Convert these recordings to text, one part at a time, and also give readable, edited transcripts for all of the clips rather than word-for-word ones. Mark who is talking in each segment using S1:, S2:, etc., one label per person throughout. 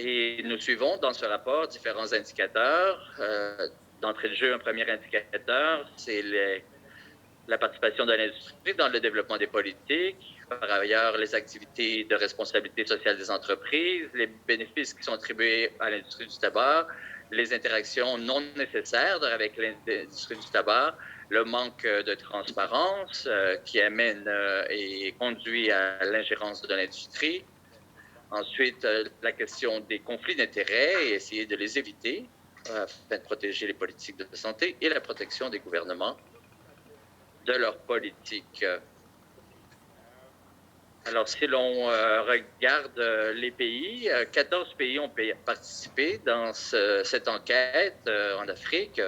S1: Et nous suivons dans ce rapport différents indicateurs. D'entrée de jeu, un premier indicateur, c'est la participation de l'industrie dans le développement des politiques. Par ailleurs, les activités de responsabilité sociale des entreprises, les bénéfices qui sont attribués à l'industrie du tabac, les interactions non nécessaires avec l'industrie du tabac, le manque de transparence qui amène et conduit à l'ingérence de l'industrie. Ensuite, la question des conflits d'intérêts et essayer de les éviter afin de protéger les politiques de santé et la protection des gouvernements de leur politique. Alors, si l'on regarde les pays, 14 pays ont participé dans cette enquête en Afrique.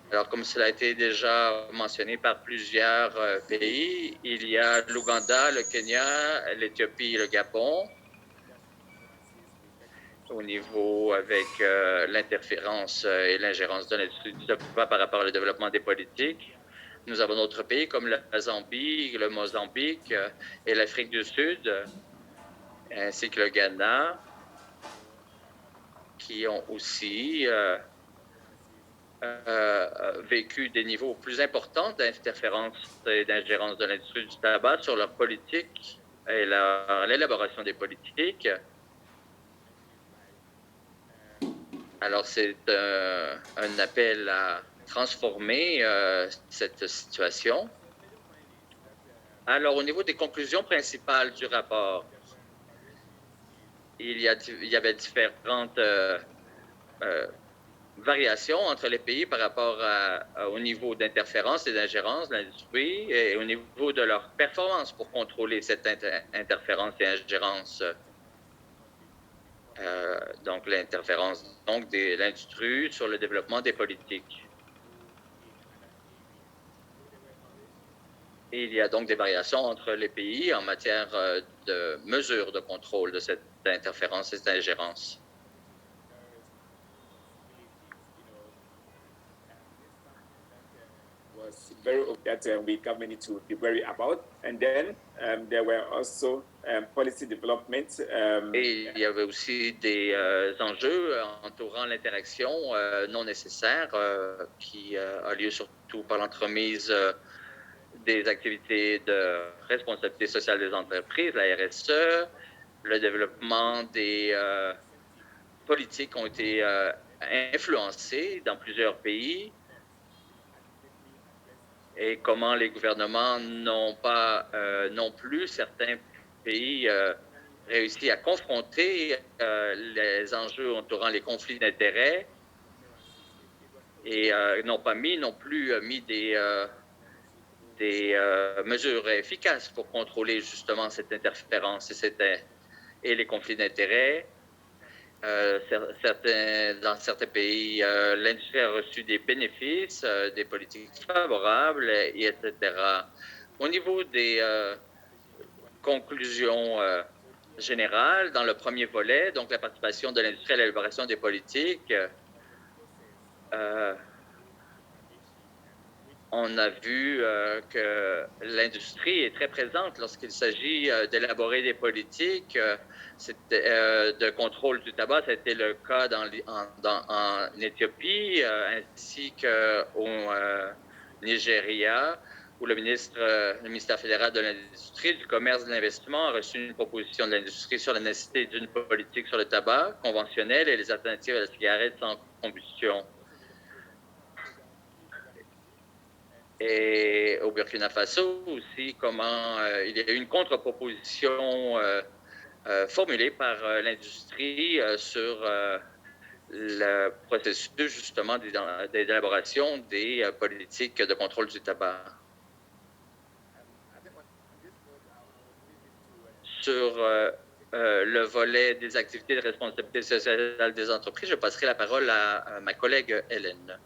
S1: Alors, comme cela a été déjà mentionné par plusieurs pays, il y a l'Ouganda, le Kenya, l'Éthiopie et le Gabon. Au niveau avec l'interférence et l'ingérence de l'industrie du tabac par rapport au développement des politiques. Nous avons d'autres pays comme la Zambie, le Mozambique et l'Afrique du Sud, ainsi que le Ghana, qui ont aussi vécu des niveaux plus importants d'interférence et d'ingérence de l'industrie du tabac sur leur politique et l'élaboration des politiques. Alors, c'est un appel à transformer cette situation. Alors, au niveau des conclusions principales du rapport, il y avait différentes variations entre les pays par rapport au niveau d'interférence et d'ingérence de l'industrie et au niveau de leur performance pour contrôler cette interférence et ingérence. Donc, l'interférence de l'industrie sur le développement des politiques. Et il y a donc des variations entre les pays en matière de mesures de contrôle de cette interférence et cette ingérence.
S2: Was very obvious that we government need to be worried about. And then there were also policy development.
S1: Et il y avait aussi des enjeux entourant l'interaction non nécessaire qui a lieu surtout par l'entremise des activités de responsabilité sociale des entreprises, la RSE, le développement des politiques ont été influencées dans plusieurs pays et comment les gouvernements n'ont pas non plus, certains pays réussi à confronter les enjeux entourant les conflits d'intérêts et n'ont pas non plus mis des mesures efficaces pour contrôler justement cette interférence et les conflits d'intérêts. Dans certains pays, l'industrie a reçu des bénéfices, des politiques favorables, etc. Au niveau des conclusions générales, dans le premier volet, donc la participation de l'industrie à l'élaboration des politiques, on a vu que l'industrie est très présente lorsqu'il s'agit d'élaborer des politiques de contrôle du tabac. C'était le cas en Éthiopie ainsi qu'au Nigeria, où le ministère fédéral de l'Industrie, du Commerce et de l'Investissement a reçu une proposition de l'industrie sur la nécessité d'une politique sur le tabac conventionnel et les alternatives à la cigarette sans combustion. Et au Burkina Faso aussi, comment il y a eu une contre-proposition formulée par l'industrie sur le processus justement d'élaboration des politiques de contrôle du tabac. Sur le volet des activités de responsabilité sociale des entreprises, je passerai la parole à ma collègue Hélène.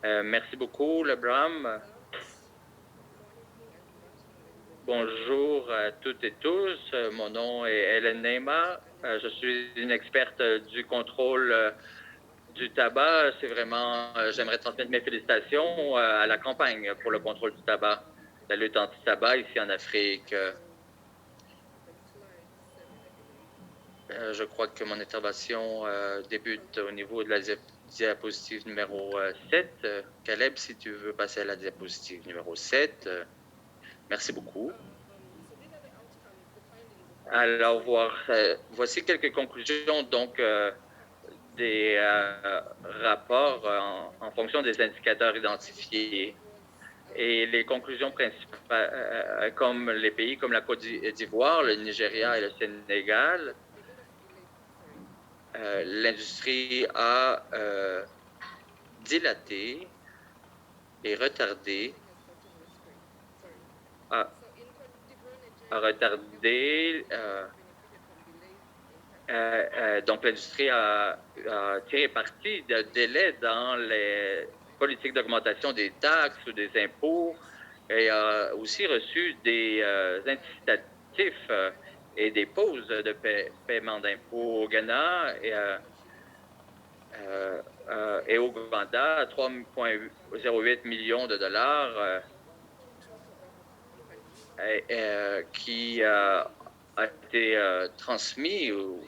S1: Merci beaucoup, Lebram. Bonjour à toutes et tous. Mon nom est Hélène Neymar. Je suis une experte du contrôle du tabac. C'est vraiment, j'aimerais transmettre mes félicitations à la campagne pour le contrôle du tabac. la lutte anti-tabac ici en Afrique. Je crois que mon intervention débute au niveau de la diapositive numéro 7. Caleb, si tu veux passer à la diapositive numéro 7. Merci beaucoup. Alors, voici quelques conclusions donc des rapports en fonction des indicateurs identifiés. Et les conclusions principales, comme les pays comme la Côte d'Ivoire, le Nigeria et le Sénégal, l'industrie a dilaté et retardé, a retardé, donc l'industrie a tiré parti de délai dans les politiques d'augmentation des taxes ou des impôts et a aussi reçu des incitatifs et des pauses de paiement d'impôts au Ghana et au Rwanda, 3,08 millions de dollars qui a été transmis ou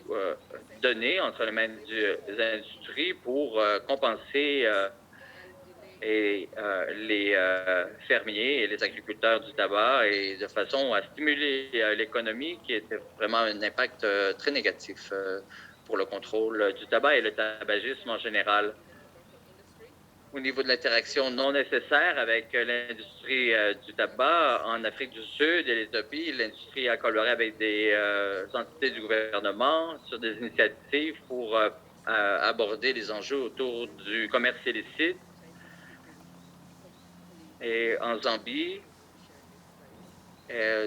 S1: donné entre les mains des industries pour compenser les fermiers et les agriculteurs du tabac et de façon à stimuler l'économie qui était vraiment un impact très négatif pour le contrôle du tabac et le tabagisme en général. Au niveau de l'interaction non nécessaire avec l'industrie du tabac en Afrique du Sud et l'Éthiopie, l'industrie a collaboré avec des entités du gouvernement sur des initiatives pour aborder les enjeux autour du commerce illicite. Et en Zambie,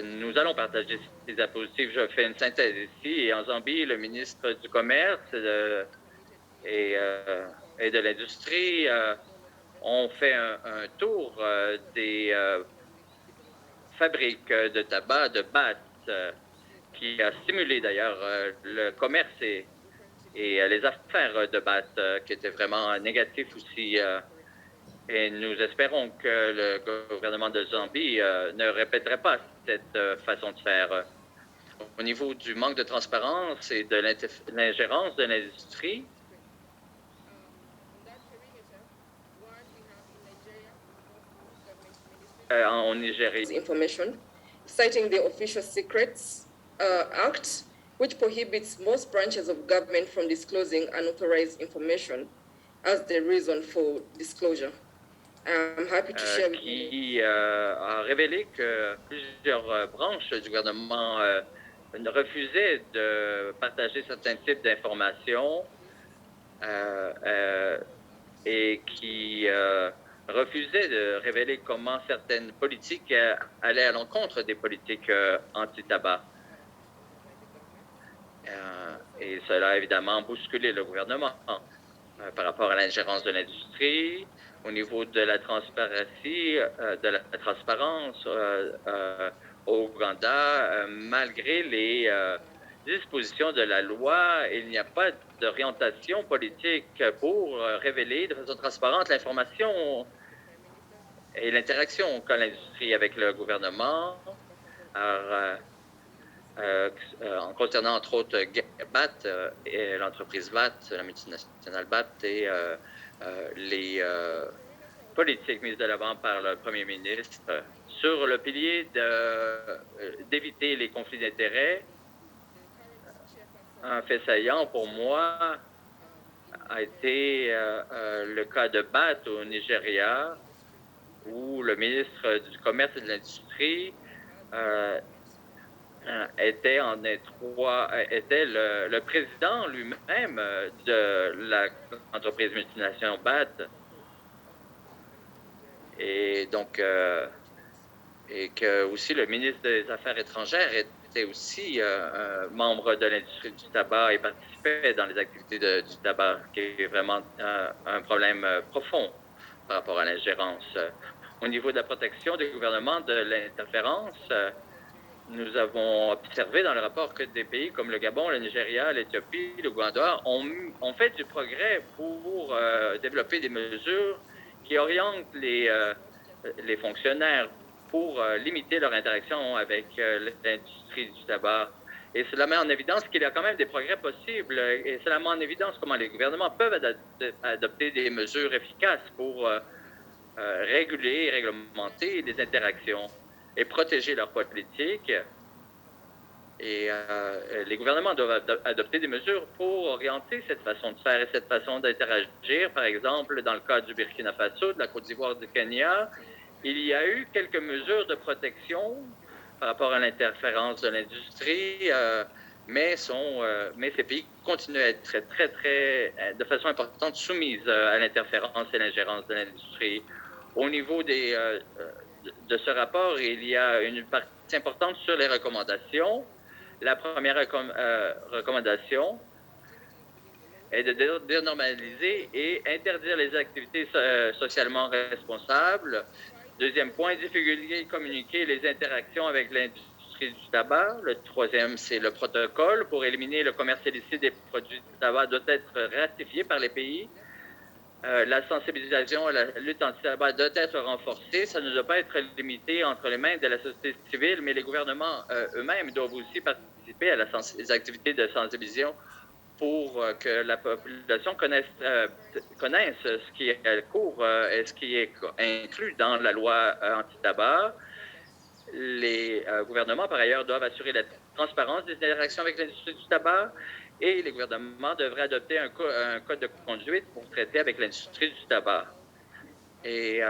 S1: nous allons partager ces diapositives. Je fais une synthèse ici. Et en Zambie, le ministre du Commerce et de l'Industrie ont fait un tour des fabriques de tabac de Bath, qui a stimulé d'ailleurs le commerce et les affaires de Bath, qui étaient vraiment négatifs aussi. Et nous espérons que le gouvernement de Zambie ne répéterait pas cette façon de faire. Au niveau du manque de transparence et de l'ingérence de l'industrie, en Nigeria.
S3: Information, citing the Official Secrets Act, which prohibits most branches of government from disclosing unauthorized information as the reason for disclosure. I'm happy to share with you.
S1: Qui a révélé que plusieurs branches du gouvernement refusaient de partager certains types d'informations et qui refusait de révéler comment certaines politiques allaient à l'encontre des politiques anti-tabac. Et cela a évidemment bousculé le gouvernement par rapport à l'ingérence de l'industrie, au niveau de la transparence au Ouganda, malgré les dispositions de la loi, il n'y a pas d'orientation politique pour révéler de façon transparente l'information et l'interaction qu'a l'industrie avec le gouvernement, en concernant entre autres BAT, et l'entreprise BAT, la multinationale BAT, et les politiques mises de l'avant par le premier ministre sur le pilier d'éviter les conflits d'intérêts. Un fait saillant pour moi a été le cas de BAT au Nigeria, où le ministre du Commerce et de l'Industrie était le président lui-même de l'entreprise multinationale BAT. Et donc, et que aussi le ministre des Affaires étrangères était aussi membre de l'industrie du tabac et participait dans les activités du tabac, qui est vraiment un problème profond par rapport à l'ingérence. Au niveau de la protection des gouvernements de l'interférence, nous avons observé dans le rapport que des pays comme le Gabon, le Nigeria, l'Éthiopie, le Rwanda ont fait du progrès pour développer des mesures qui orientent les fonctionnaires pour limiter leur interaction avec l'industrie du tabac. Et cela met en évidence qu'il y a quand même des progrès possibles et cela met en évidence comment les gouvernements peuvent adopter des mesures efficaces pour réguler et réglementer les interactions et protéger leur politique. Et les gouvernements doivent adopter des mesures pour orienter cette façon de faire et cette façon d'interagir. Par exemple, dans le cas du Burkina Faso, de la Côte d'Ivoire, du Kenya, il y a eu quelques mesures de protection par rapport à l'interférence de l'industrie, mais ces pays continuent à être de façon importante soumises à l'interférence et l'ingérence de l'industrie. Au niveau de ce rapport, il y a une partie importante sur les recommandations. La première recommandation est de dénormaliser et interdire les activités socialement responsables. Deuxième point, divulguer et communiquer les interactions avec l'industrie du tabac. Le troisième, c'est le protocole pour éliminer le commerce illicite des produits du tabac doit être ratifié par les pays. La sensibilisation à la lutte anti-tabac doit être renforcée. Ça ne doit pas être limité entre les mains de la société civile, mais les gouvernements eux-mêmes doivent aussi participer à les activités de sensibilisation pour que la population connaisse ce qui est court et ce qui est inclus dans la loi anti-tabac. Les gouvernements, par ailleurs, doivent assurer la transparence des interactions avec l'industrie du tabac et les gouvernements devraient adopter un code de conduite pour traiter avec l'industrie du tabac. Et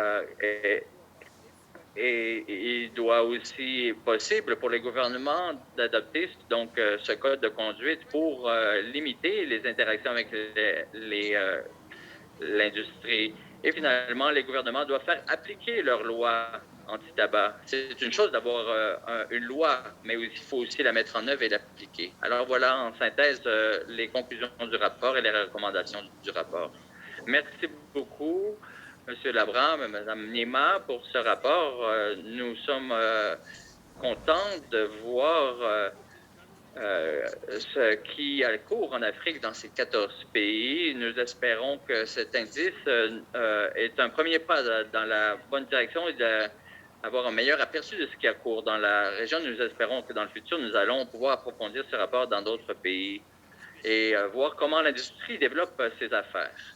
S1: il doit aussi être possible pour les gouvernements d'adopter donc ce code de conduite pour limiter les interactions avec l'industrie. Et finalement, les gouvernements doivent faire appliquer leurs lois anti-tabac. C'est une chose d'avoir une loi, mais il faut aussi la mettre en œuvre et l'appliquer. Alors voilà, en synthèse, les conclusions du rapport et les recommandations du rapport. Merci beaucoup, M. Labram, Mme Nima, pour ce rapport. Nous sommes contents de voir ce qui a cours en Afrique dans ces 14 pays. Nous espérons que cet indice est un premier pas dans la bonne direction et d'avoir un meilleur aperçu de ce qui a cours dans la région. Nous espérons que dans le futur, nous allons pouvoir approfondir ce rapport dans d'autres pays et voir comment l'industrie développe ses affaires.